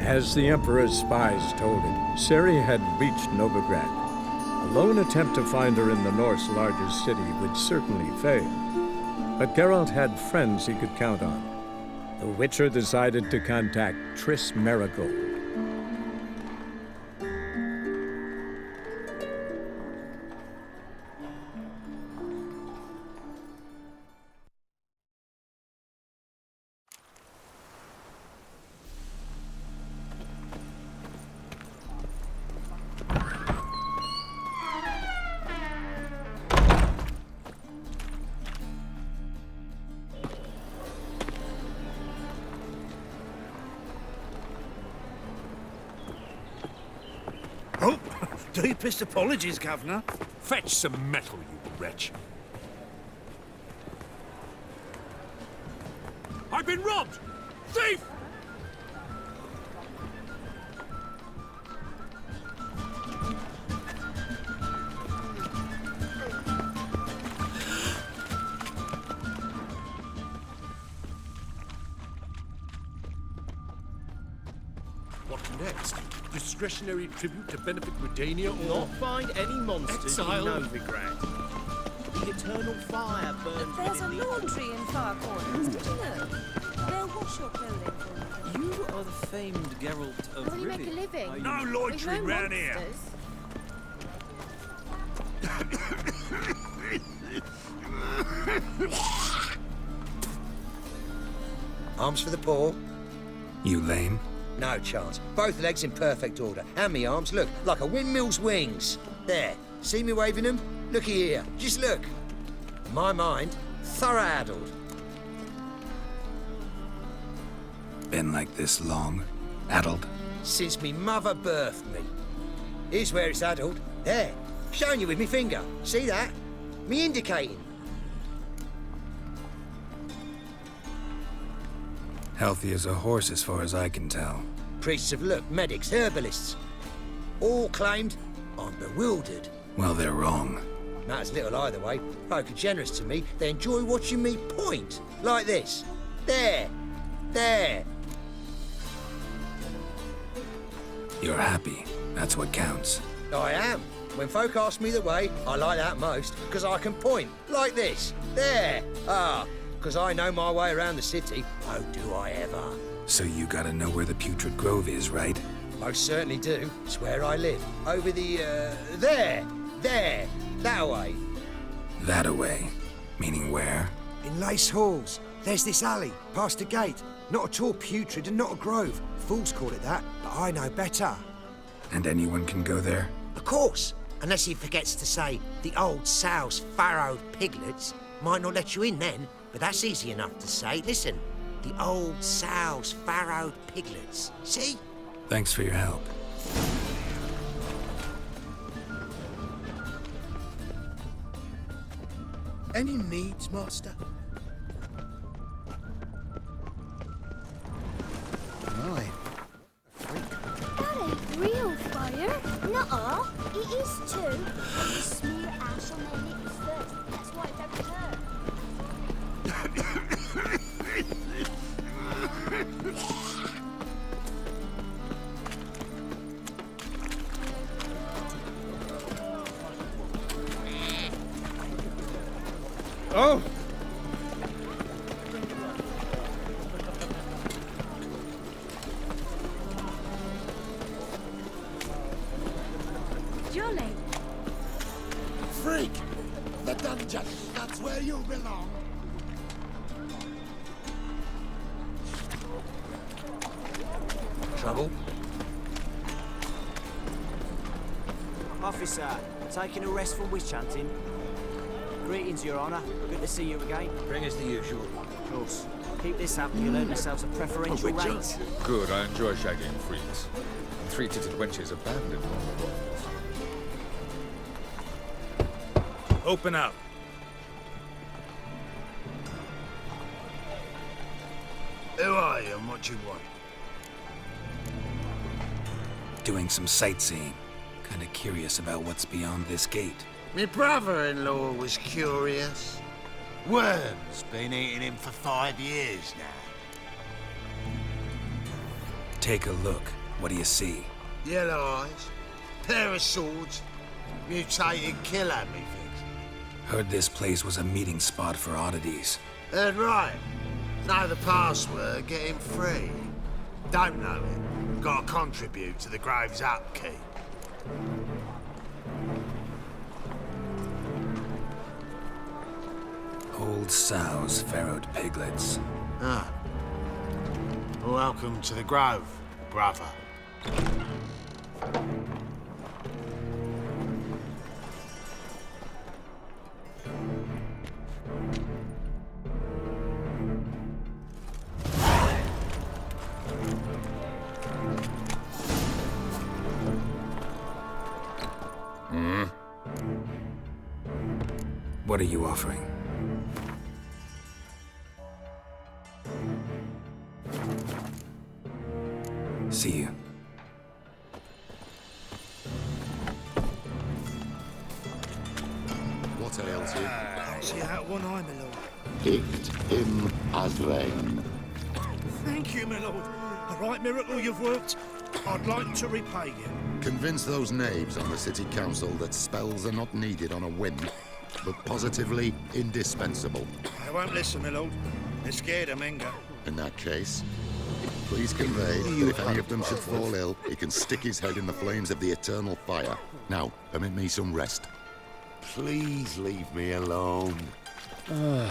As the Emperor's spies told him, Ciri had reached Novigrad. A lone attempt to find her in the North's largest city would certainly fail. But Geralt had friends he could count on. The Witcher decided to contact Triss Merigold. Oh, deepest apologies, Governor. Fetch some metal, you wretch. I've been robbed! Thief! What next? Discretionary tribute to benefit Redania or... Not find any monsters exile? in Novigrad. The eternal fire burns There's a within the... laundry in far corners, did you know? They'll wash your clothing for you. You are the famed Geralt of Will you make a Rivia. living? Are you- No loitering round here! Arms for the poor? You lame? No chance. Both legs in perfect order. And me arms, look, like a windmill's wings. There. See me waving them? Looky here. Just look. My mind, thorough addled. Been like this long? Addled? Since me mother birthed me. Here's where it's addled. There. Showing you with me finger. See that? Me indicating. Healthy as a horse as far as I can tell. Priests of look, medics, herbalists. All claimed I'm bewildered. Well, they're wrong. Matters little either way. Folk are generous to me. They enjoy watching me point. Like this. There. There. You're happy. That's what counts. I am. When folk ask me the way, I like that most, because I can point. Like this. There. Ah. Because I know my way around the city. Oh, do I ever. So you gotta know where the Putrid Grove is, right? Most certainly do. It's where I live. Over the, there. There. That way. That-a-way. Meaning where? In Lace Halls. There's this alley, past a gate. Not at all putrid and not a grove. Fools call it that, but I know better. And anyone can go there? Of course. Unless he forgets to say, the old sow's farrowed piglets. Might not let you in then, but that's easy enough to say. Listen, the old sow's farrowed piglets. See? Thanks for your help. Any needs, Master? My. That ain't real fire. Nuh-uh. It is too. You smear ash on their lips first. That's why it don't hurt. Oh! Jolly. Freak! The dungeon! That's where you belong! Trouble? Officer, taking a rest from witch hunting. Greetings, Your Honour. Good to see you again. Bring us the usual. Of course. Keep this up and you'll earn yourselves a preferential rate. Good, I enjoy shagging freaks. And three-titted wenches abandoned on the road. Open up. Who are you and what you want? Doing some sightseeing. Kinda curious about what's beyond this gate. My brother-in-law was curious. Worms been eating him for 5 years now. Take a look. What do you see? Yellow eyes, pair of swords, mutated killer, methinks. Heard this place was a meeting spot for oddities. Heard right. Know the password, get him free. Don't know it. Gotta contribute to the Grave's upkeep. Old sows, farrowed piglets. Ah. Welcome to the Grove, brother. What are you offering? See you. What ails you? Can't see out one eye, my lord. Picked him as rain. Thank you, my lord. A right miracle you've worked. I'd like to repay you. Convince those knaves on the city council that spells are not needed on a whim, but positively indispensable. They won't listen, my lord. They're scared of Menga. In that case, please convey that if any of them should fall ill, he can stick his head in the flames of the eternal fire. Now, permit me some rest. Please leave me alone. Mum,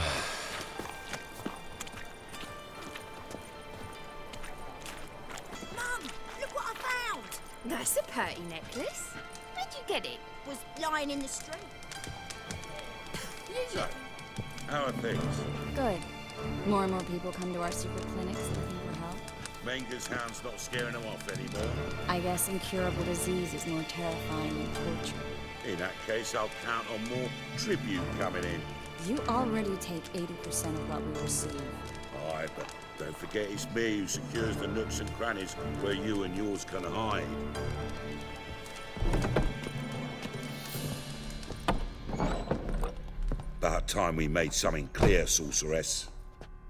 look what I found! That's a pretty necklace. Where'd you get it? Was lying in the street. So, how are things? Good. More and more people come to our secret clinics looking for help. Menga's hound's not scaring them off anymore. I guess incurable disease is more terrifying than torture. In that case, I'll count on more tribute coming in. You already take 80% of what we receive. Aye, but don't forget it's me who secures the nooks and crannies where you and yours can hide. About time we made something clear, sorceress.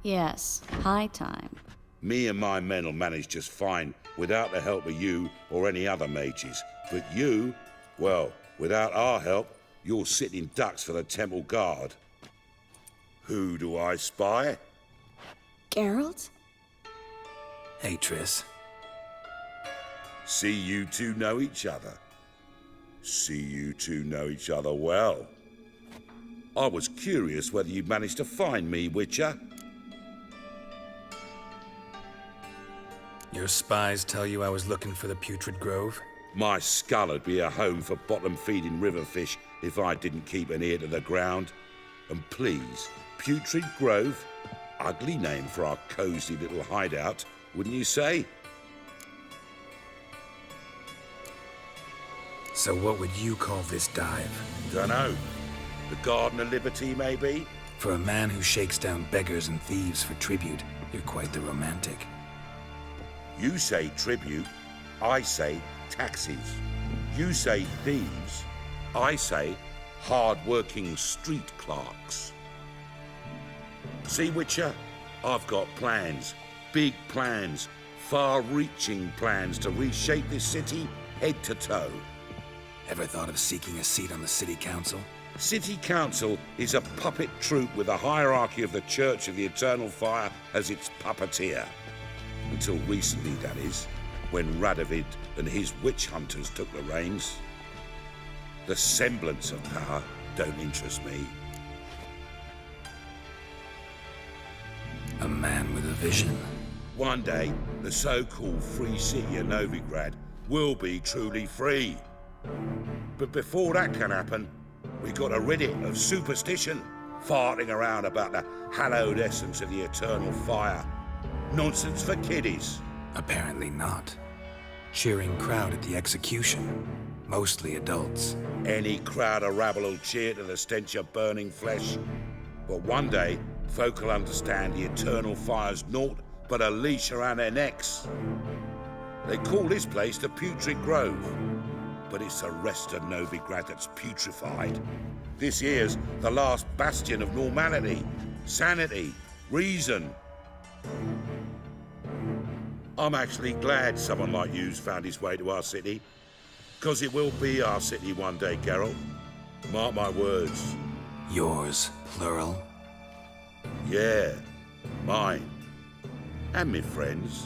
Yes, high time. Me and my men will manage just fine without the help of you or any other mages. But you, well, without our help, you're sitting ducks for the temple guard. Who do I spy? Geralt? Hey, Triss. See you two know each other. See you two know each other well. I was curious whether you'd managed to find me, Witcher. Your spies tell you I was looking for the Putrid Grove? My skull would be a home for bottom-feeding river fish if I didn't keep an ear to the ground. And please, Putrid Grove? Ugly name for our cosy little hideout, wouldn't you say? So what would you call this dive? Dunno. The Garden of Liberty, maybe? For a man who shakes down beggars and thieves for tribute, you're quite the romantic. You say tribute, I say taxes. You say thieves, I say hard-working street clerks. See, Witcher, I've got plans, big plans, far-reaching plans to reshape this city head to toe. Ever thought of seeking a seat on the city council? City Council is a puppet troupe with the hierarchy of the Church of the Eternal Fire as its puppeteer. Until recently, that is, when Radovid and his witch hunters took the reins. The semblance of power don't interest me. A man with a vision. One day, the so-called free city of Novigrad will be truly free. But before that can happen, we got to rid it of superstition, farting around about the hallowed essence of the eternal fire. Nonsense for kiddies. Apparently not. Cheering crowd at the execution. Mostly adults. Any crowd of rabble will cheer to the stench of burning flesh. But one day, folk will understand the eternal fire's naught but a leash around their necks. They call this place the Putrid Grove. But it's the rest of Novigrad that's putrefied. This here's the last bastion of normality, sanity, reason. I'm actually glad someone like you's found his way to our city. Because it will be our city one day, Geralt. Mark my words. Yours, plural? Yeah, mine. And me friends.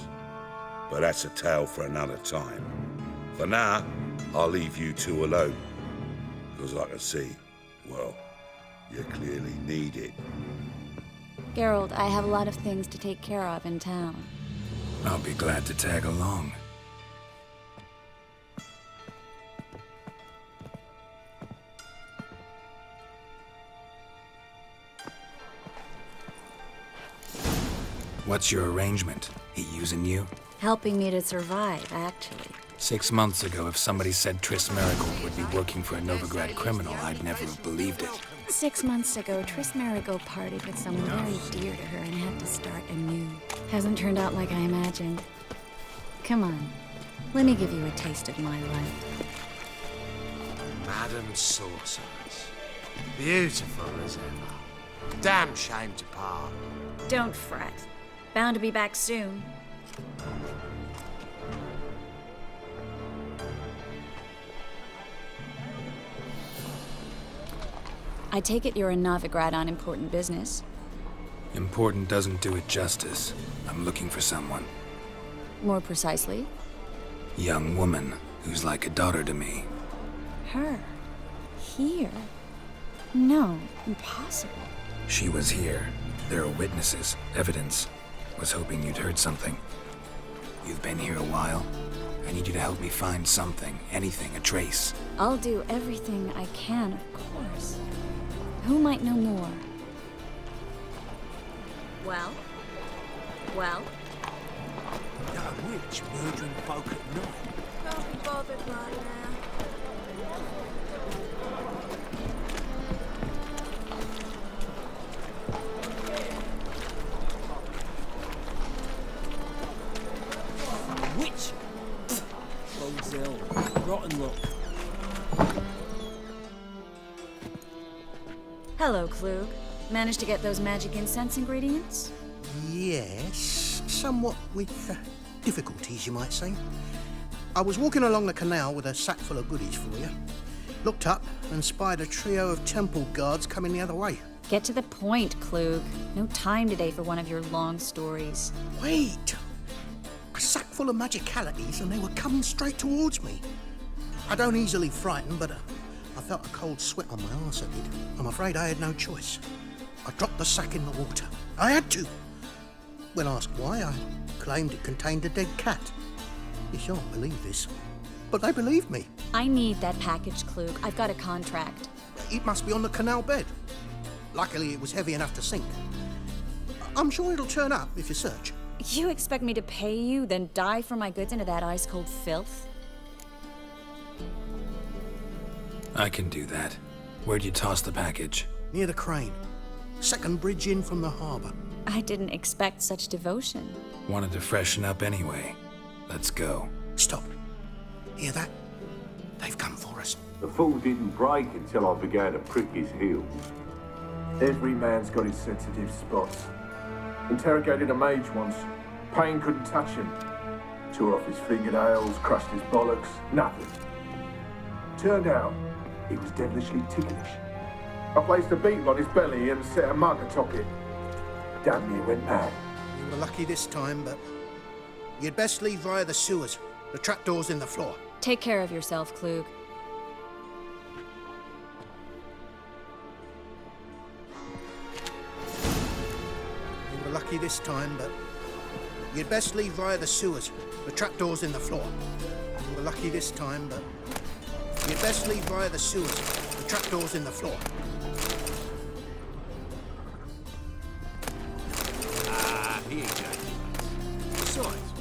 But that's a tale for another time. For now, I'll leave you two alone. Because I can see, well, you clearly need it. Geralt, I have a lot of things to take care of in town. I'll be glad to tag along. What's your arrangement? He using you? Helping me to survive, actually. 6 months ago, if somebody said Triss Merigold would be working for a Novigrad criminal, I'd never have believed it. 6 months ago, Triss Merigold partied with someone very dear to her and had to start anew. Hasn't turned out like I imagined. Come on, let me give you a taste of my life. Madam Sorceress. Beautiful as ever. Damn shame to part. Don't fret. Bound to be back soon. I take it you're a Novigrad on important business. Important doesn't do it justice. I'm looking for someone. More precisely? Young woman who's like a daughter to me. Her? Here? No, impossible. She was here. There are witnesses, evidence. Was hoping you'd heard something. You've been here a while. I need you to help me find something, anything, a trace. I'll do everything I can, of course. Who might know more? Well? Well? Got a witch murdering folk at night. Can't be bothered right now. Witch! Bodes ill. Rotten luck. Hello, Klug. Managed to get those magic incense ingredients? Yes, somewhat with difficulties, you might say. I was walking along the canal with a sack full of goodies for you. Looked up and spied a trio of temple guards coming the other way. Get to the point, Klug. No time today for one of your long stories. Wait! A sack full of magicalities and they were coming straight towards me. I don't easily frighten, but I felt a cold sweat on my arse, I did. I'm afraid I had no choice. I dropped the sack in the water. I had to. When asked why, I claimed it contained a dead cat. You shan't believe this, but they believed me. I need that package, Klug. I've got a contract. It must be on the canal bed. Luckily, it was heavy enough to sink. I'm sure it'll turn up if you search. You expect me to pay you, then dive for my goods into that ice-cold filth? I can do that. Where'd you toss the package? Near the crane. Second bridge in from the harbour. I didn't expect such devotion. Wanted to freshen up anyway. Let's go. Stop. Hear that? They've come for us. The fall didn't break until I began to prick his heels. Every man's got his sensitive spots. Interrogated a mage once. Pain couldn't touch him. Tore off his fingernails, crushed his bollocks, nothing. Turned out, he was devilishly ticklish. I placed a beetle on his belly and set a mug atop it. Damn near went mad. You were lucky this time, but you'd best leave via the sewers. The trapdoor's in the floor. Take care of yourself, Klug. You were lucky this time, but you'd best leave via the sewers. The trapdoor's in the floor. You were lucky this time, but you'd best leave via the sewers. The trapdoor's in the floor. He ain't got you. Besides,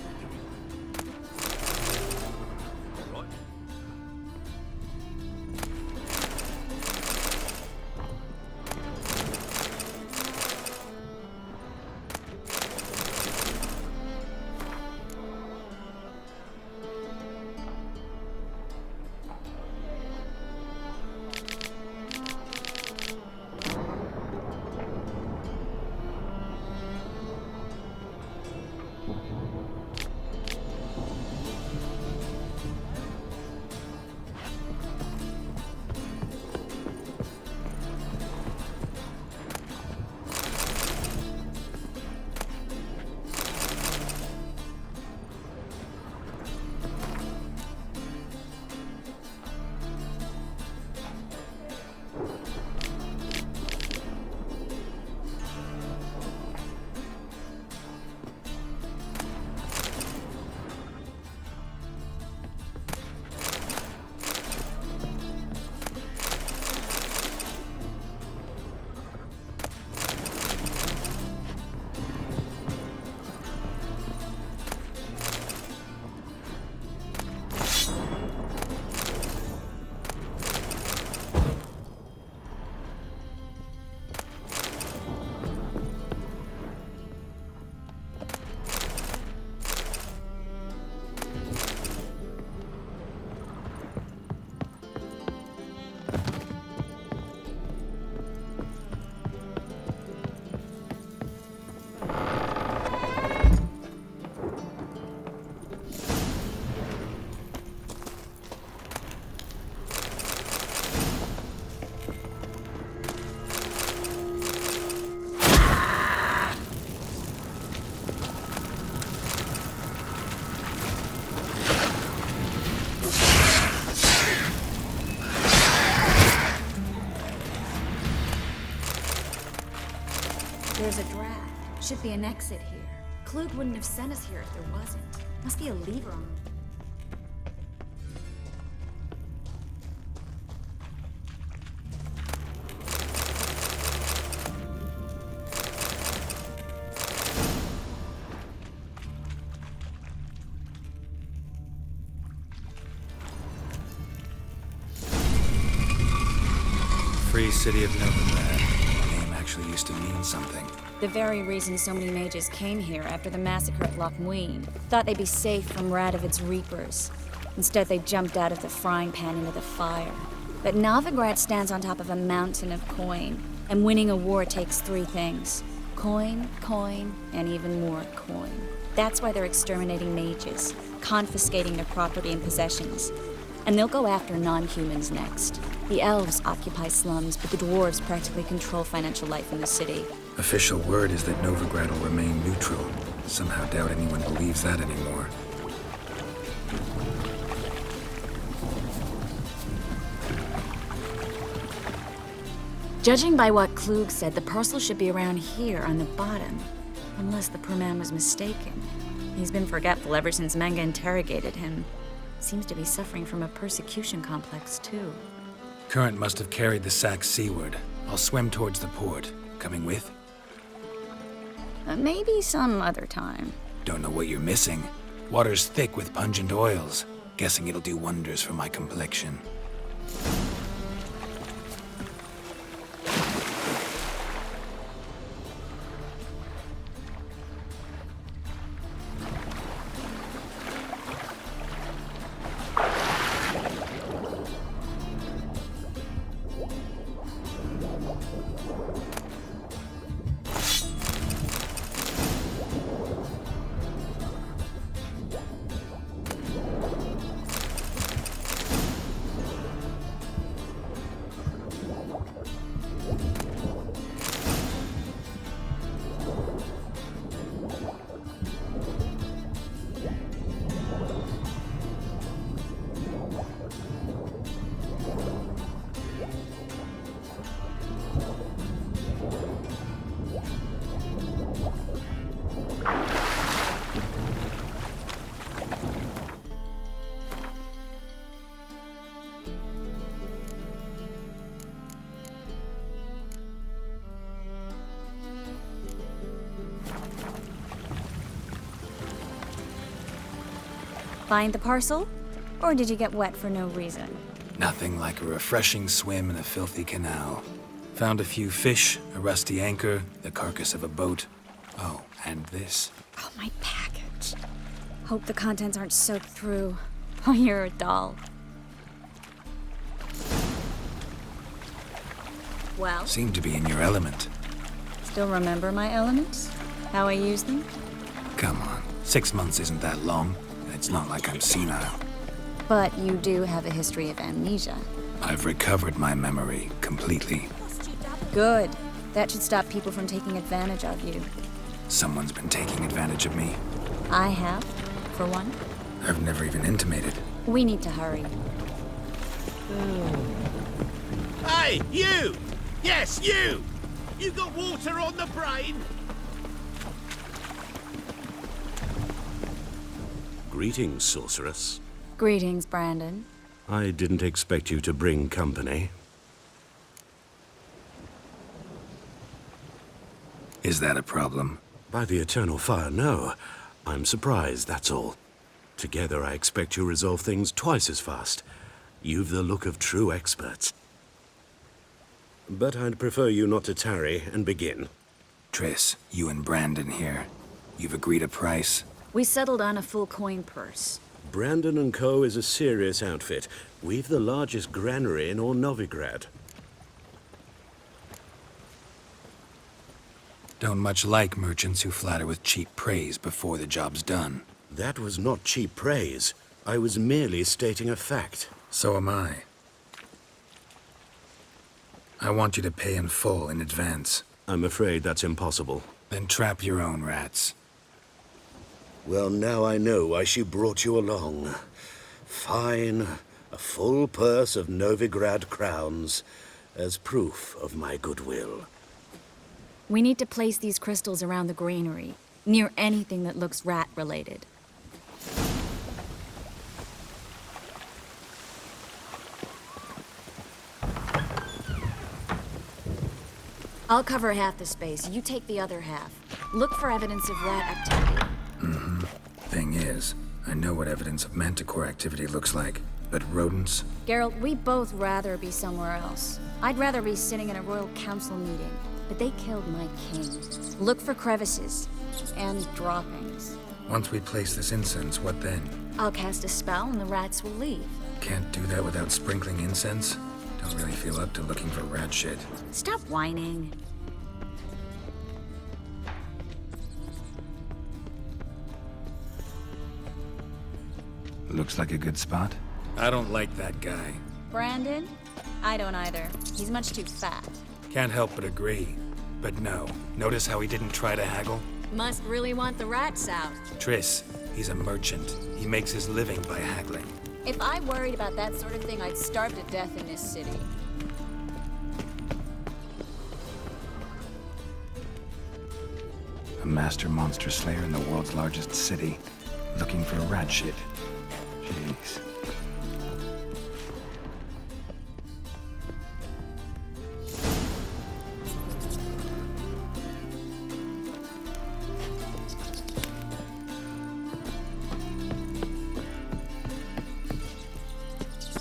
all right. There's a draft. Should be an exit here. Klug wouldn't have sent us here if there wasn't. Must be a lever on. Free City of Novigrad. The name actually used to mean something. The very reason so many mages came here after the massacre at Loch Muin. Thought they'd be safe from Radovid's reapers. Instead, they jumped out of the frying pan into the fire. But Novigrad stands on top of a mountain of coin, and winning a war takes three things. Coin, coin, and even more coin. That's why they're exterminating mages, confiscating their property and possessions. And they'll go after non-humans next. The elves occupy slums, but the dwarves practically control financial life in the city. Official word is that Novigrad will remain neutral. Somehow doubt anyone believes that anymore. Judging by what Klug said, the parcel should be around here on the bottom. Unless the poor man was mistaken. He's been forgetful ever since Manga interrogated him. Seems to be suffering from a persecution complex, too. Current must have carried the sack seaward. I'll swim towards the port. Coming with? Maybe some other time. Don't know what you're missing. Water's thick with pungent oils. Guessing it'll do wonders for my complexion. Find the parcel? Or did you get wet for no reason? Nothing like a refreshing swim in a filthy canal. Found a few fish, a rusty anchor, the carcass of a boat. Oh, and this. Oh, my package. Hope the contents aren't soaked through. Oh, you're a doll. Well? Seem to be in your element. Still remember my elements? How I use them? Come on, 6 months isn't that long. It's not like I'm senile. But you do have a history of amnesia. I've recovered my memory completely. Good. That should stop people from taking advantage of you. Someone's been taking advantage of me. I have, for one. I've never even intimated. We need to hurry. Hey, you! Yes, you! You got water on the brain? Greetings, sorceress. Greetings, Brandon. I didn't expect you to bring company. Is that a problem? By the eternal fire, no. I'm surprised, that's all. Together, I expect you resolve things twice as fast. You've the look of true experts. But I'd prefer you not to tarry and begin. Triss, you and Brandon here. You've agreed a price? We settled on a full coin purse. Brandon & Co. is a serious outfit. We've the largest granary in all Novigrad. Don't much like merchants who flatter with cheap praise before the job's done. That was not cheap praise. I was merely stating a fact. So am I. I want you to pay in full in advance. I'm afraid that's impossible. Then trap your own rats. Well, now I know why she brought you along. Fine. A full purse of Novigrad crowns as proof of my goodwill. We need to place these crystals around the granary, near anything that looks rat-related. I'll cover half the space, you take the other half. Look for evidence of rat activity. Mm-hmm. Thing is, I know what evidence of manticore activity looks like, but rodents? Geralt, we'd both rather be somewhere else. I'd rather be sitting in a royal council meeting, but they killed my king. Look for crevices and droppings. Once we place this incense, what then? I'll cast a spell and the rats will leave. Can't do that without sprinkling incense? Don't really feel up to looking for rat shit. Stop whining. Looks like a good spot. I don't like that guy. Brandon? I don't either. He's much too fat. Can't help but agree. But no, notice how he didn't try to haggle? Must really want the rats out. Triss, he's a merchant. He makes his living by haggling. If I worried about that sort of thing, I'd starve to death in this city. A master monster slayer in the world's largest city. Looking for rat shit. Jeez.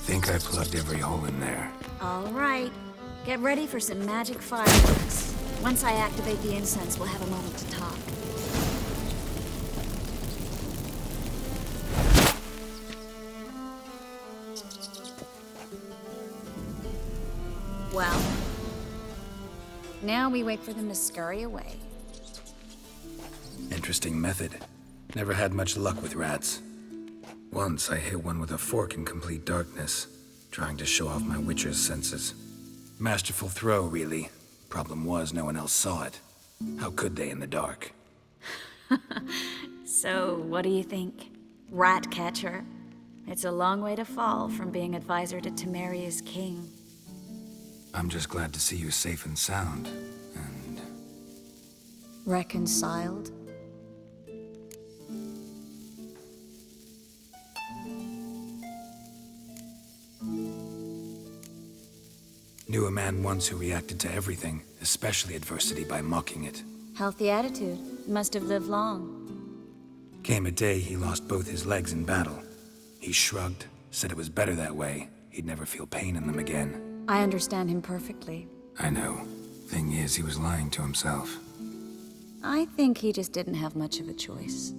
Think I plugged every hole in there. All right. Get ready for some magic fireworks. Once I activate the incense, we'll have a moment to talk. Well, now we wait for them to scurry away. Interesting method. Never had much luck with rats. Once I hit one with a fork in complete darkness, trying to show off my witcher's senses. Masterful throw, really. Problem was, no one else saw it. How could they in the dark? So, what do you think? Rat catcher? It's a long way to fall from being advisor to Temeria's king. I'm just glad to see you safe and sound, and... Reconciled? Knew a man once who reacted to everything, especially adversity, by mocking it. Healthy attitude. Must have lived long. Came a day he lost both his legs in battle. He shrugged, said it was better that way. He'd never feel pain in them again. I understand him perfectly. I know. Thing is, he was lying to himself. I think he just didn't have much of a choice.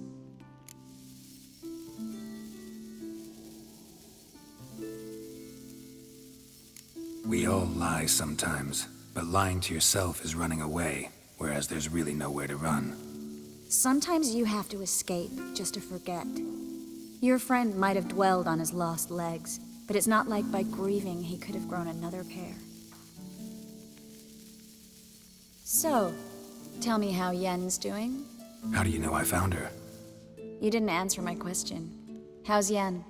We all lie sometimes, but lying to yourself is running away, whereas there's really nowhere to run. Sometimes you have to escape just to forget. Your friend might have dwelled on his lost legs, but it's not like by grieving he could have grown another pair. So, tell me how Yen's doing? How do you know I found her? You didn't answer my question. How's Yen?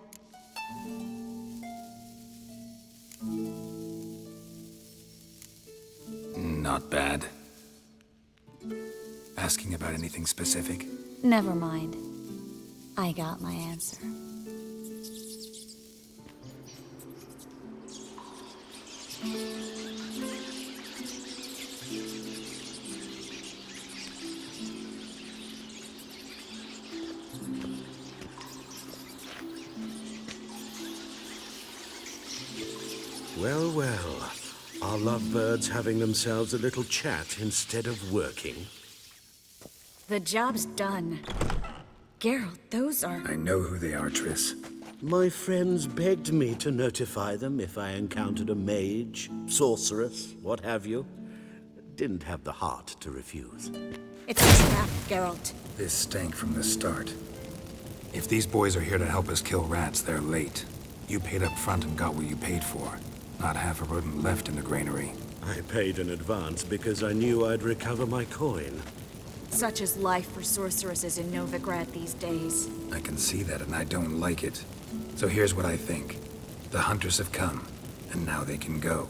Not bad. Asking about anything specific? Never mind. I got my answer. Well, well. Are lovebirds having themselves a little chat instead of working? The job's done. Geralt, those are... I know who they are, Triss. My friends begged me to notify them if I encountered a mage, sorceress, what have you. Didn't have the heart to refuse. It's a trap, Geralt. This stank from the start. If these boys are here to help us kill rats, they're late. You paid up front and got what you paid for. Not half a rodent left in the granary. I paid in advance because I knew I'd recover my coin. Such is life for sorceresses in Novigrad these days. I can see that, and I don't like it. So here's what I think. The hunters have come, and now they can go.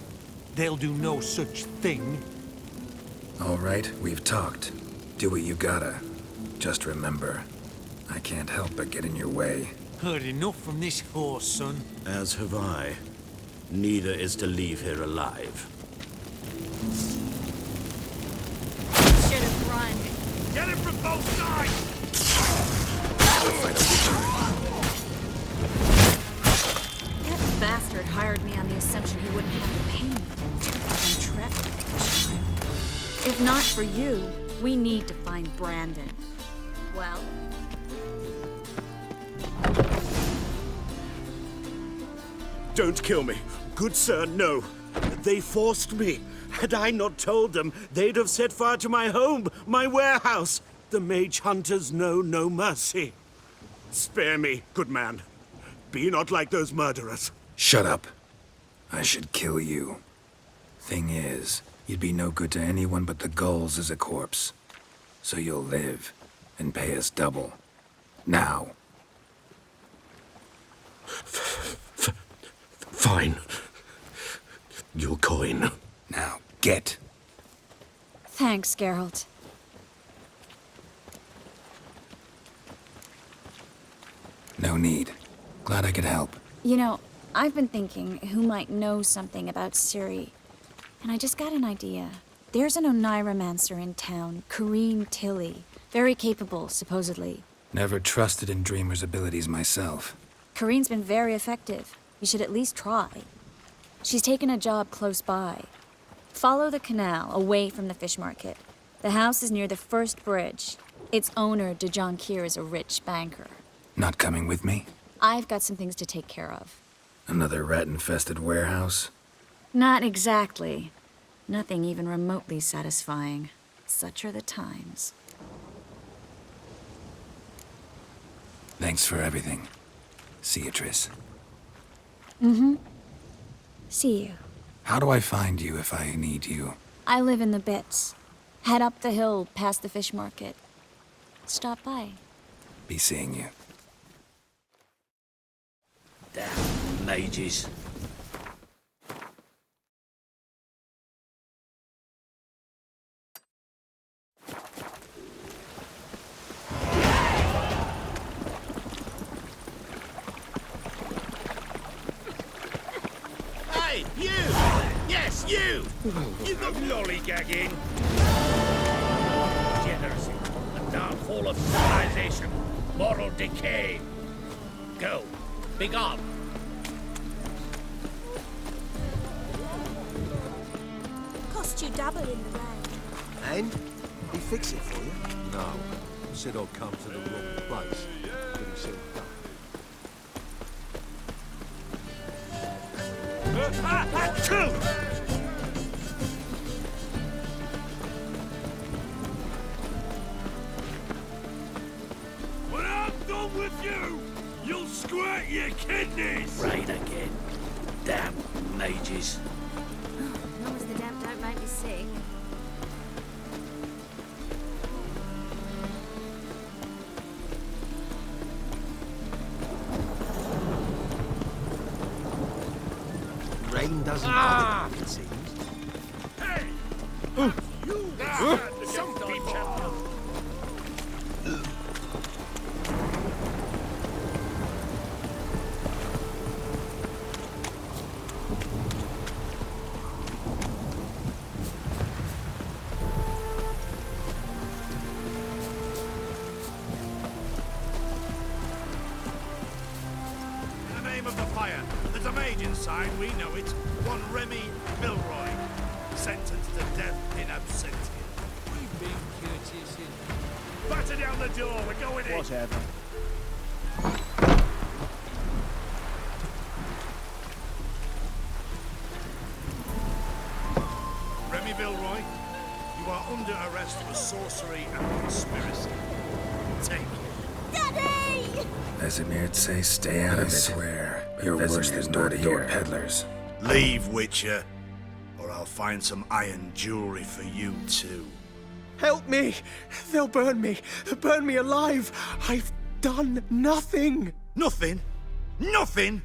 They'll do no such thing. All right, we've talked. Do what you gotta. Just remember, I can't help but get in your way. Heard enough from this horse, son. As have I. Neither is to leave here alive. Should have run. Get him from both sides! That bastard hired me on the assumption he wouldn't have to pay me. Too fucking traffic. If not for you, we need to find Brandon. Well... Don't kill me. Good sir, no. They forced me. Had I not told them, they'd have set fire to my home, my warehouse. The mage hunters know no mercy. Spare me, good man. Be not like those murderers. Shut up. I should kill you. Thing is, you'd be no good to anyone but the gulls as a corpse. So you'll live and pay us double. Now. Fine. Your coin. Now, get. Thanks, Geralt. No need. Glad I could help. You know, I've been thinking who might know something about Ciri. And I just got an idea. There's an Oneiromancer in town, Kareen Tilly. Very capable, supposedly. Never trusted in Dreamer's abilities myself. Kareen's been very effective. You should at least try. She's taken a job close by. Follow the canal, away from the fish market. The house is near the first bridge. Its owner, Dejon Kier, is a rich banker. Not coming with me? I've got some things to take care of. Another rat-infested warehouse? Not exactly. Nothing even remotely satisfying. Such are the times. Thanks for everything. See you, Triss. Mm-hmm. See you. How do I find you if I need you? I live in the Bits. Head up the hill past the fish market. Stop by. Be seeing you. Damn mages. Hey, you! Yes, you! You got lollygagging! Degeneracy, the downfall of civilization, moral decay. Go, be gone! Cost you double in the round. And? He fix it for you? No. Said I'd come to the wrong place. But he said no. When I'm done with you, you'll squirt your kidneys! Right again. Damn mages. As long as the damp don't make me sick. Rain doesn't bother me, it seems. Hey! You some people! In the name of the fire, there's a mage inside, we know it. One Remy Milroy, sentenced to death in absentia. You've been courteous in. Batter down the door, we're going in. Whatever. Remy Milroy, you are under arrest for sorcery and conspiracy. Take it. Daddy! Vesemir say stay out of it. I swear, you're worse than door-to-door peddlers. Leave, Witcher, or I'll find some iron jewelry for you too. Help me! They'll burn me! Burn me alive! I've done nothing! Nothing? Nothing?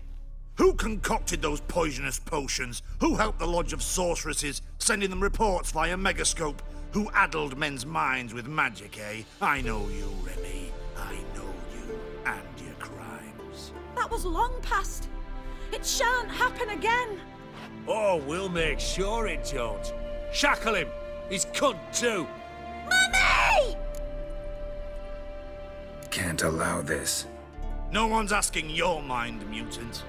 Who concocted those poisonous potions? Who helped the Lodge of Sorceresses, sending them reports via Megascope? who addled men's minds with magic, eh? I know you, Remy. I know you and your crimes. That was long past. It shan't happen again. Oh, we'll make sure it don't. Shackle him. He's cunt too. Mummy! Can't allow this. No one's asking your mind, mutant.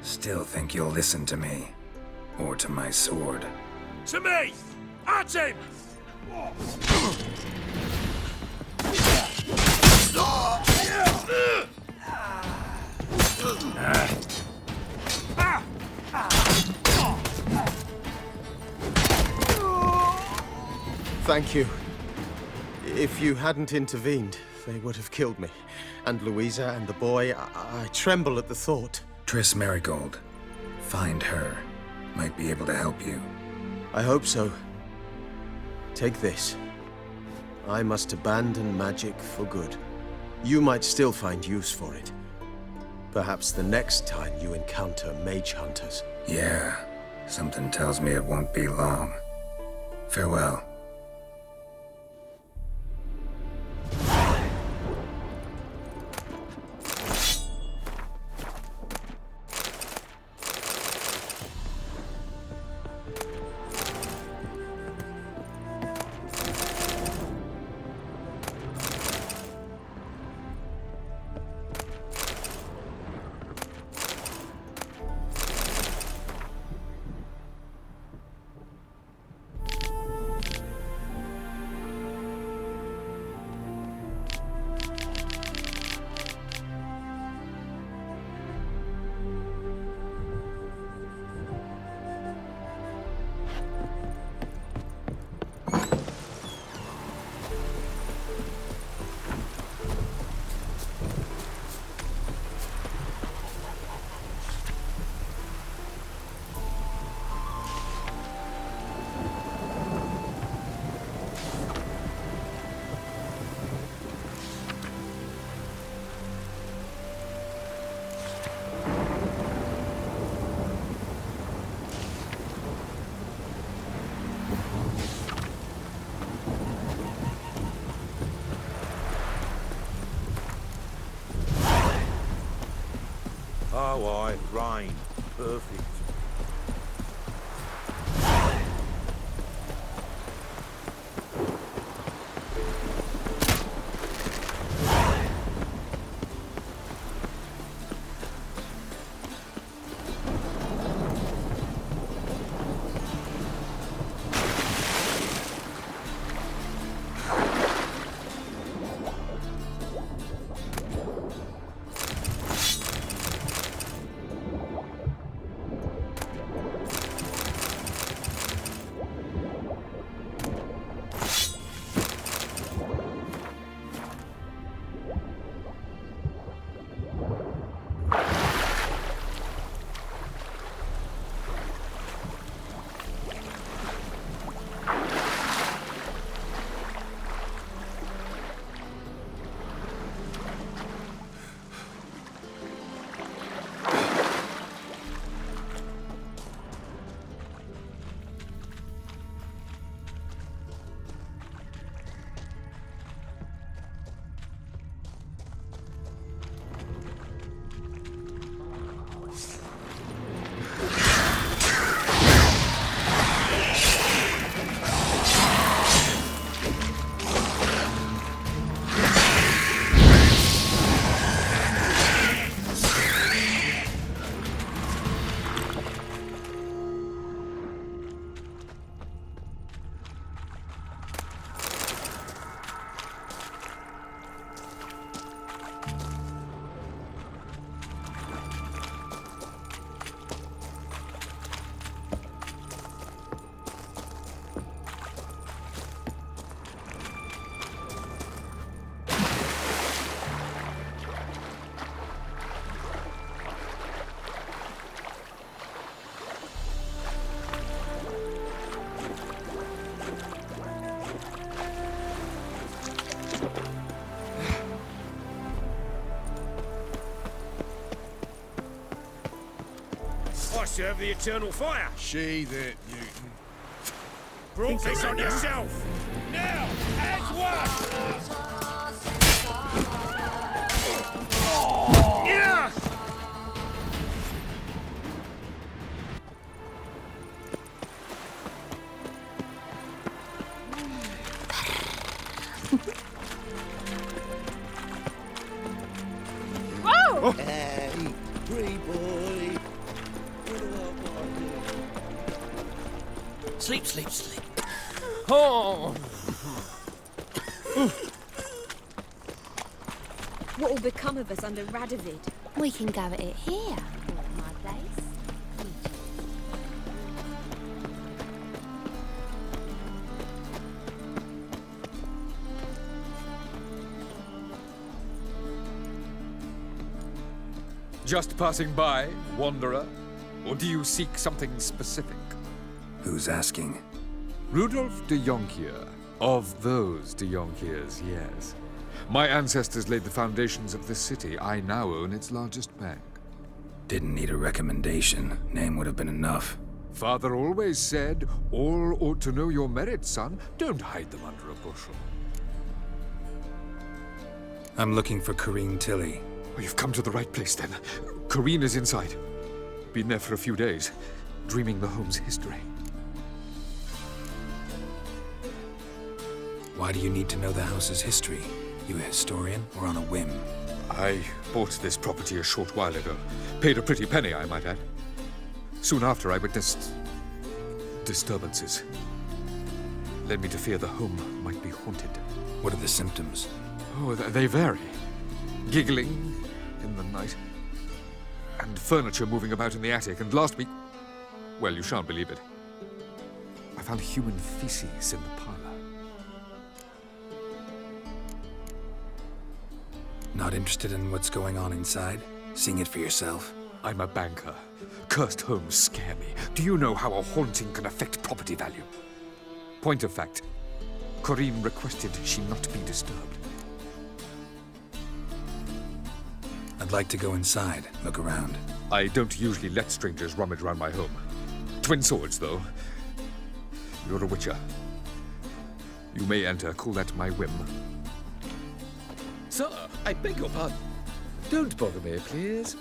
Still think you'll listen to me? Or to my sword? To me! At him! Thank you. If you hadn't intervened, they would have killed me. And Louisa and the boy, I tremble at the thought. Triss Merigold. Find her. Might be able to help you. I hope so. Take this. I must abandon magic for good. You might still find use for it. Perhaps the next time you encounter mage hunters. Yeah. Something tells me it won't be long. Farewell. Oh, aye, rain. Perfect. I serve the eternal fire. Sheathe it, Newton. Brought this on yourself! Now, as one! Yeah! Whoa! Hey, free boy. Sleep, sleep, sleep. Oh! What will become of us under Radovid? We can go at it here, or at my place. Just passing by, wanderer? Or do you seek something specific? Who's asking? Rudolf de Jonkier. Of those de Jonkiers, yes. My ancestors laid the foundations of this city. I now own its largest bank. Didn't need a recommendation. Name would have been enough. Father always said, all ought to know your merits, son. Don't hide them under a bushel. I'm looking for Corrine Tilly. Oh, you've come to the right place, then. Corrine is inside. Been there for a few days, dreaming the home's history. Why do you need to know the house's history? You a historian, or on a whim? I bought this property a short while ago. Paid a pretty penny, I might add. Soon after, I witnessed disturbances. Led me to fear the home might be haunted. What are the symptoms? Oh, they vary. Giggling in the night. And furniture moving about in the attic. And last week, well, you shan't believe it, I found human feces in the parlor. Not interested in what's going on inside? Seeing it for yourself? I'm a banker. Cursed homes scare me. Do you know how a haunting can affect property value? Point of fact, Corrine requested she not be disturbed. I'd like to go inside, look around. I don't usually let strangers rummage around my home. Twin swords, though. You're a witcher. You may enter, call that my whim. Sir, I beg your pardon. Don't bother me, please.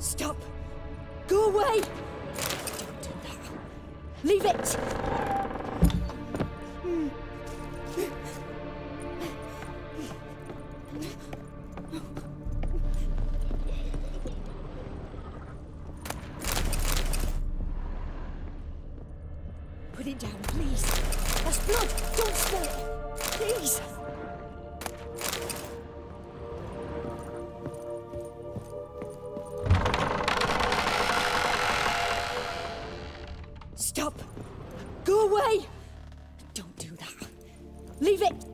Stop! Go away! Don't do that. Leave it! Put it down, please. That's blood! Don't spill it! Please! Stop! Go away! Don't do that. Leave it!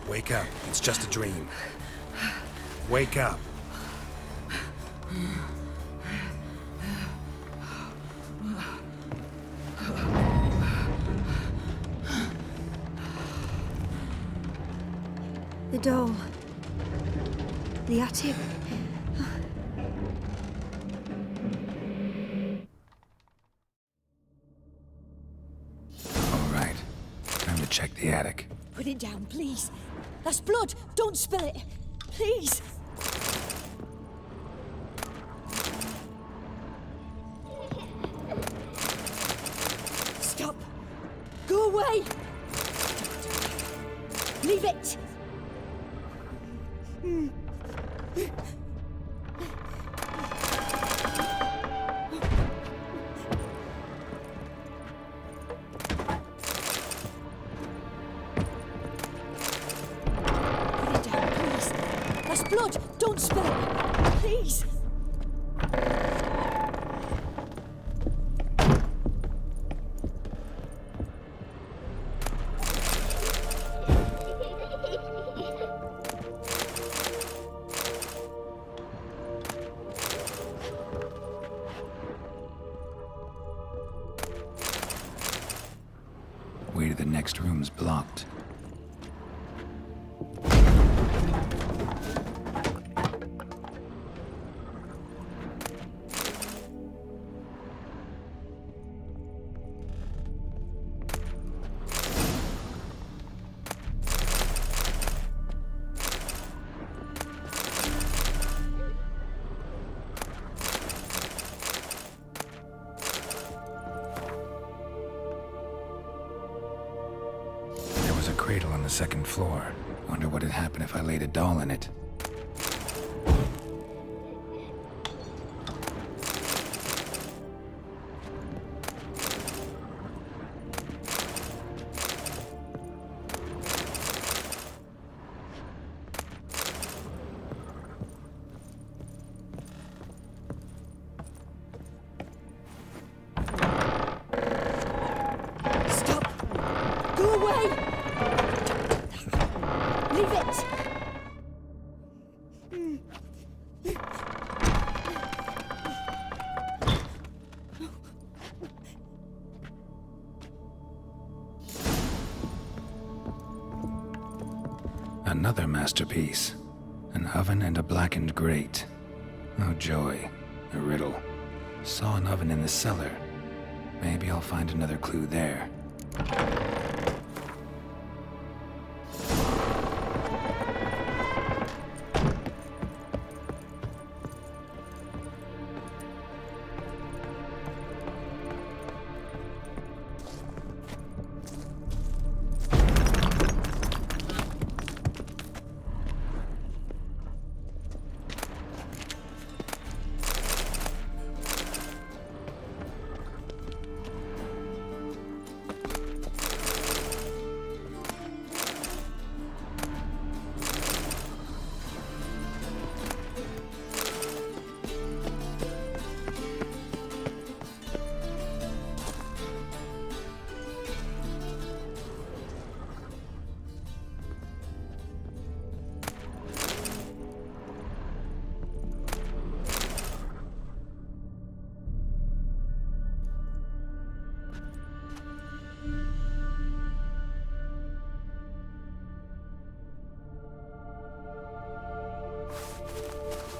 Wake up. It's just a dream. Wake up. The door. The attic. All right. Time to check the attic. Put it down, please. That's blood! Don't spill it! Please! Stop! Go away! Leave it! That's blood! Don't spill it! Please! Way to the next room's blocked. Cradle on the second floor. Wonder what'd happen if I laid a doll in it. Stop! Go away! Leave it! Another masterpiece. An oven and a blackened grate. Oh joy. A riddle. Saw an oven in the cellar. Maybe I'll find another clue there.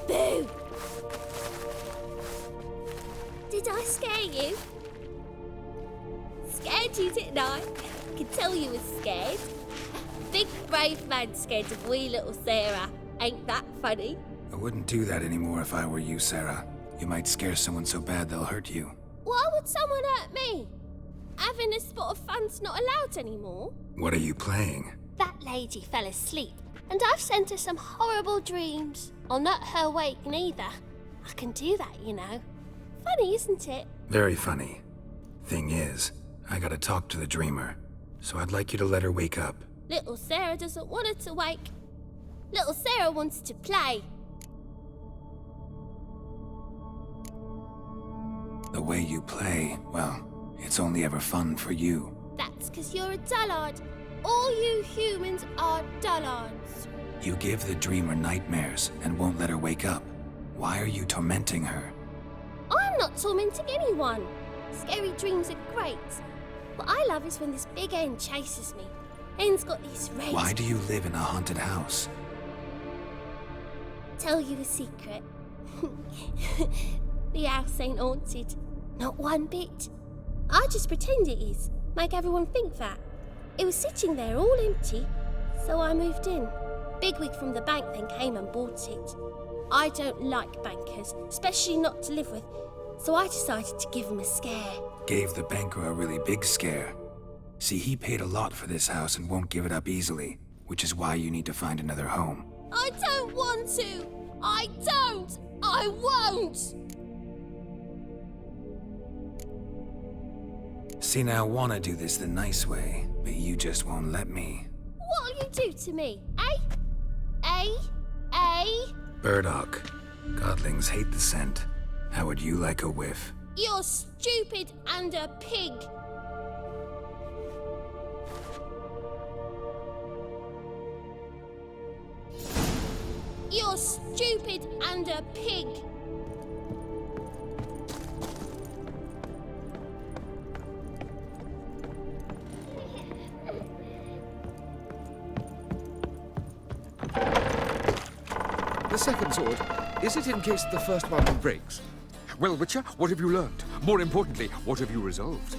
Boo! Did I scare you? Scared you, didn't I? I could tell you was scared. Big brave man scared of wee little Sarah. Ain't that funny? I wouldn't do that anymore if I were you, Sarah. You might scare someone so bad they'll hurt you. Why would someone hurt me? Having a spot of fun's not allowed anymore. What are you playing? That lady fell asleep, and I've sent her some horrible dreams. I'll not her wake neither. I can do that, you know. Funny, isn't it? Very funny. Thing is, I gotta talk to the dreamer, so I'd like you to let her wake up. Little Sarah doesn't want her to wake. Little Sarah wants to play. The way you play, well, it's only ever fun for you. That's because you're a dullard. All you humans are dullards. You give the dreamer nightmares and won't let her wake up. Why are you tormenting her? I'm not tormenting anyone. Scary dreams are great. What I love is when this big hen chases me. Hen's got these red... Why do you live in a haunted house? Tell you a secret. The house ain't haunted. Not one bit. I just pretend it is. Make everyone think that. It was sitting there all empty, so I moved in. Bigwig from the bank then came and bought it. I don't like bankers, especially not to live with, so I decided to give him a scare. Gave the banker a really big scare. See, he paid a lot for this house and won't give it up easily, which is why you need to find another home. I don't want to! I don't! I won't! See, now I want to do this the nice way, but you just won't let me. What'll you do to me, eh? Eh? Eh? eh? Burdock. Godlings hate the scent. How would you like a whiff? You're stupid and a pig. You're stupid and a pig. The second sword, is it in case the first one breaks? Well, Witcher, what have you learned? More importantly, what have you resolved?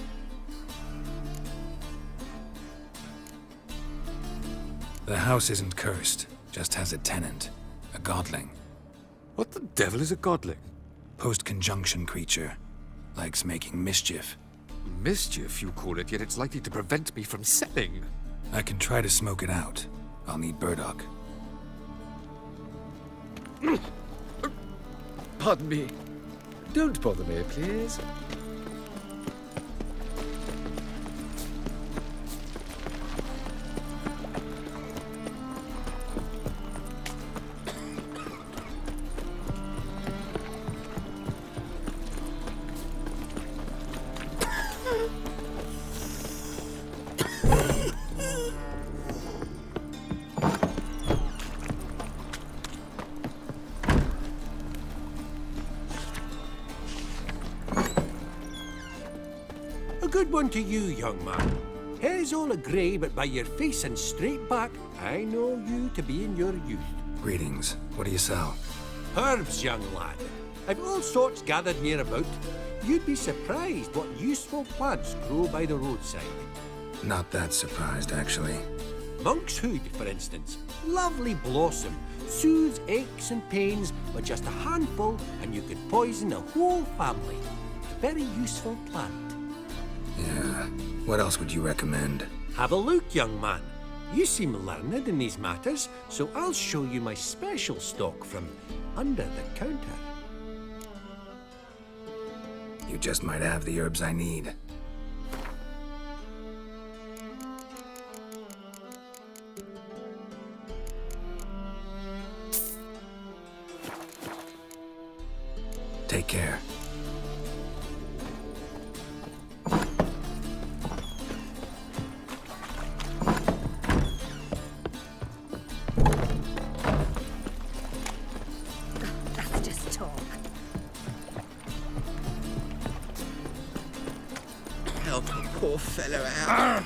The house isn't cursed, just has a tenant. A godling. What the devil is a godling? Post-conjunction creature. Likes making mischief. Mischief, you call it, yet it's likely to prevent me from selling. I can try to smoke it out. I'll need Burdock. Pardon me. Don't bother me, please. Good one to you, young man. Hair's all a grey, but by your face and straight back, I know you to be in your youth. Greetings. What do you sell? Herbs, young lad. I've all sorts gathered near about. You'd be surprised what useful plants grow by the roadside. Not that surprised, actually. Monk's hood, for instance. Lovely blossom. Soothes aches and pains with just a handful, and you could poison a whole family. Very useful plant. Yeah. What else would you recommend? Have a look, young man. You seem learned in these matters, so I'll show you my special stock from under the counter. You just might have the herbs I need. Take care. That's just talk. Help a poor fellow out.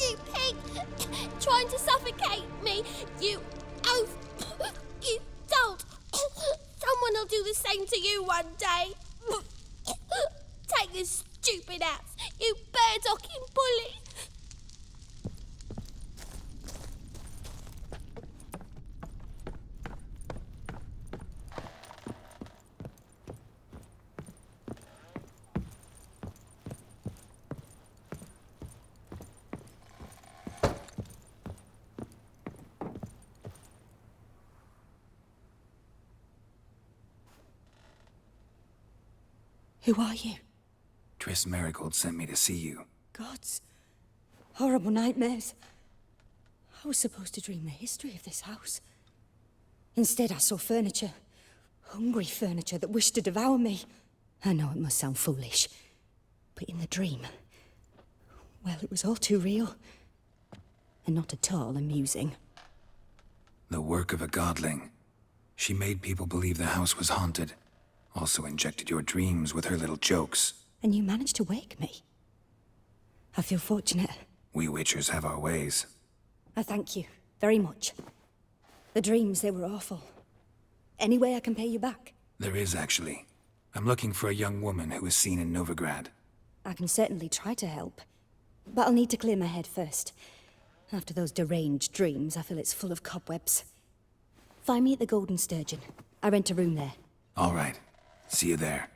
You pig! Trying to suffocate me! You oaf! You dolt! Someone will do the same to you one day! Take this stupid axe, you bird-docking bully! Who are you? Triss Merigold sent me to see you. Gods. Horrible nightmares. I was supposed to dream the history of this house. Instead, I saw furniture. Hungry furniture that wished to devour me. I know it must sound foolish, but in the dream, well, it was all too real. And not at all amusing. The work of a godling. She made people believe the house was haunted. Also injected your dreams with her little jokes. And you managed to wake me. I feel fortunate. We witchers have our ways. I thank you very much. The dreams, they were awful. Any way I can pay you back? There is, actually. I'm looking for a young woman who was seen in Novigrad. I can certainly try to help. But I'll need to clear my head first. After those deranged dreams, I feel it's full of cobwebs. Find me at the Golden Sturgeon. I rent a room there. All right. See you there.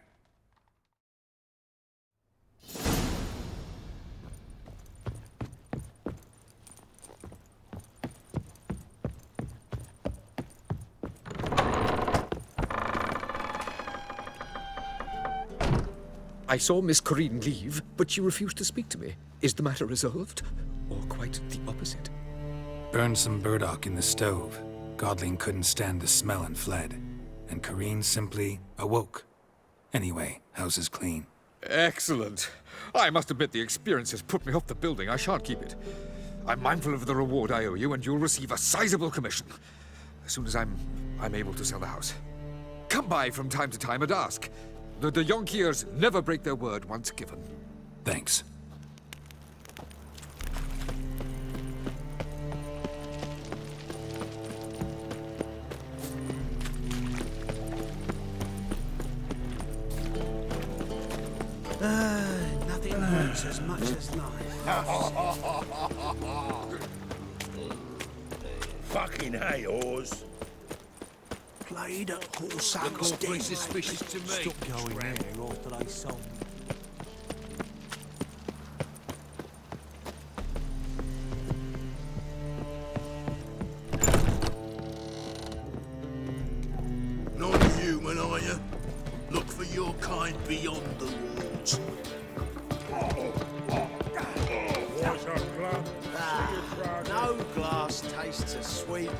I saw Miss Corrine leave, but she refused to speak to me. Is the matter resolved? Or quite the opposite? Burned some burdock in the stove. Godling couldn't stand the smell and fled. And Corrine simply awoke. Anyway, house is clean. Excellent. I must admit the experience has put me off the building. I shan't keep it. I'm mindful of the reward I owe you, and you'll receive a sizable commission. As soon as I'm able to sell the house. Come by from time to time and ask. The de Jonkiers never break their word once given. Thanks. Nothing hurts as much as life. Fucking hey, Oars. Played at horse Look awfully suspicious to me. Stop going there after they sold me. Not human, are you? Look for your kind beyond the walls. No glass tastes as sweet.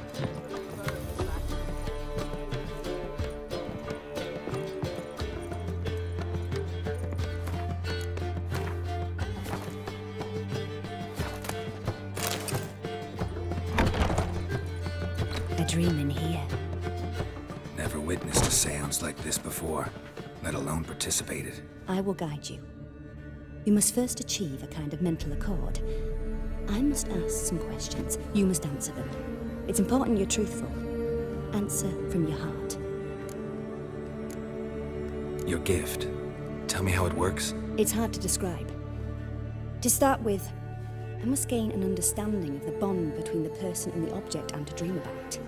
A dream in here. Never witnessed a seance like this before, let alone participated. I will guide you. You must first achieve a kind of mental accord. I must ask some questions. You must answer them. It's important you're truthful. Answer from your heart. Your gift. Tell me how it works. It's hard to describe. To start with, I must gain an understanding of the bond between the person and the object I'm to dream about.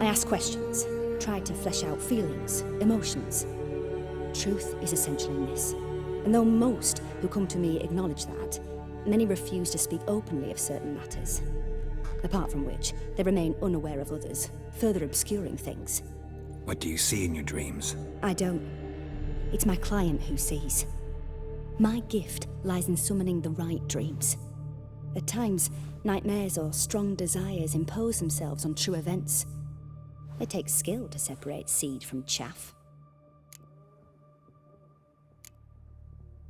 I ask questions, try to flesh out feelings, emotions. Truth is essential in this. And though most who come to me acknowledge that, many refuse to speak openly of certain matters. Apart from which, they remain unaware of others, further obscuring things. What do you see in your dreams? I don't. It's my client who sees. My gift lies in summoning the right dreams. At times, nightmares or strong desires impose themselves on true events. It takes skill to separate seed from chaff.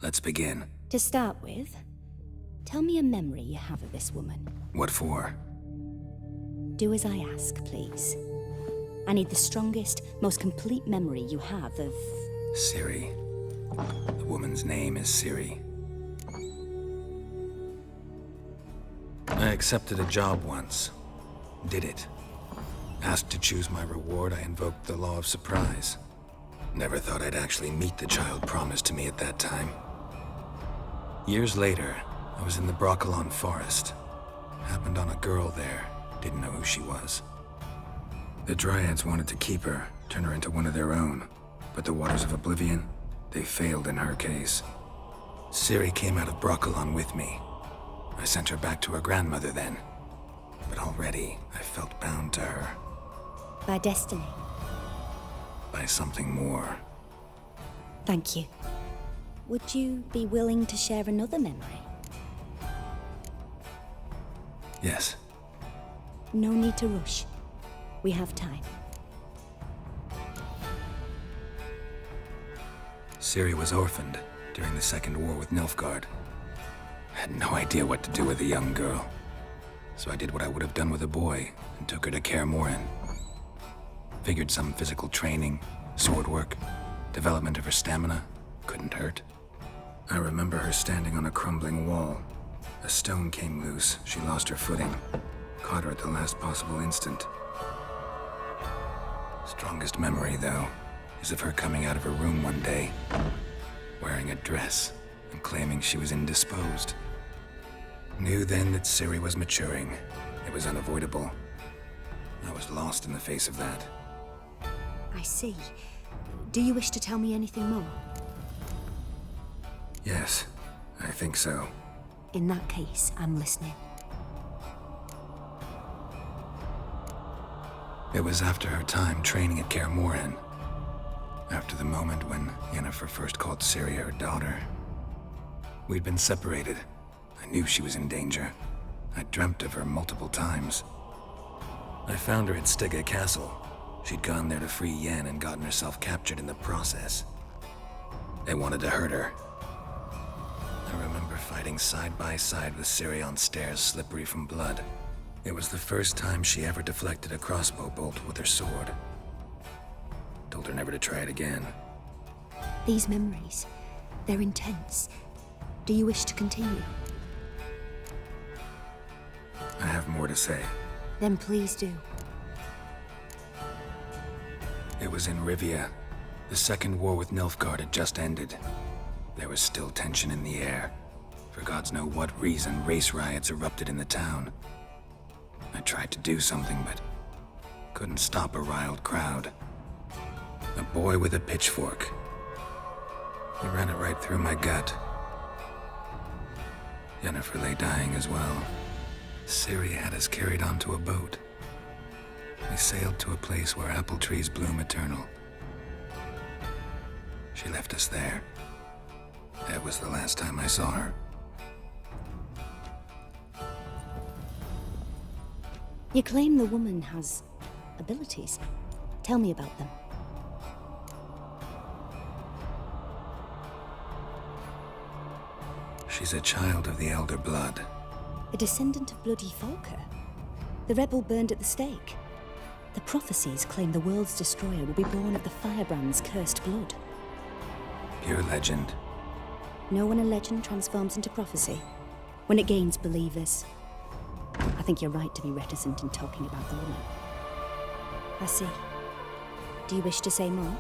Let's begin. To start with, tell me a memory you have of this woman. What for? Do as I ask, please. I need the strongest, most complete memory you have of... Ciri. The woman's name is Ciri. I accepted a job once. Did it. Asked to choose my reward, I invoked the law of surprise. Never thought I'd actually meet the child promised to me at that time. Years later, I was in the Broccolon forest. Happened on a girl there. Didn't know who she was. The Dryads wanted to keep her, turn her into one of their own. But the Waters of Oblivion, they failed in her case. Ciri came out of Broccolon with me. I sent her back to her grandmother then. But already, I felt bound to her. By destiny. By something more. Thank you. Would you be willing to share another memory? Yes. No need to rush. We have time. Ciri was orphaned during the Second War with Nilfgaard. I had no idea what to do with a young girl. So I did what I would have done with a boy and took her to Kaer Morhen. Figured some physical training, sword work, development of her stamina couldn't hurt. I remember her standing on a crumbling wall. A stone came loose, she lost her footing. Caught her at the last possible instant. Strongest memory, though, is of her coming out of her room one day, wearing a dress and claiming she was indisposed. Knew then that Ciri was maturing. It was unavoidable. I was lost in the face of that. I see. Do you wish to tell me anything more? Yes, I think so. In that case, I'm listening. It was after her time training at Kaer Morhen. After the moment when Yennefer first called Ciri her daughter. We'd been separated. I knew she was in danger. I dreamt of her multiple times. I found her at Stege Castle. She'd gone there to free Yen and gotten herself captured in the process. They wanted to hurt her. I remember fighting side by side with Ciri on stairs slippery from blood. It was the first time she ever deflected a crossbow bolt with her sword. Told her never to try it again. These memories, they're intense. Do you wish to continue? I have more to say. Then please do. It was in Rivia. The second war with Nilfgaard had just ended. There was still tension in the air. For gods know what reason, race riots erupted in the town. I tried to do something, but couldn't stop a riled crowd. A boy with a pitchfork. He ran it right through my gut. Yennefer lay dying as well. Ciri had us carried onto a boat. We sailed to a place where apple trees bloom eternal. She left us there. That was the last time I saw her. You claim the woman has abilities. Tell me about them. She's a child of the Elder Blood. A descendant of bloody Falker. The rebel burned at the stake. The prophecies claim the world's destroyer will be born of the Firebrand's cursed blood. Pure legend. Know when a legend transforms into prophecy? When it gains believers. I think you're right to be reticent in talking about the woman. I see. Do you wish to say more?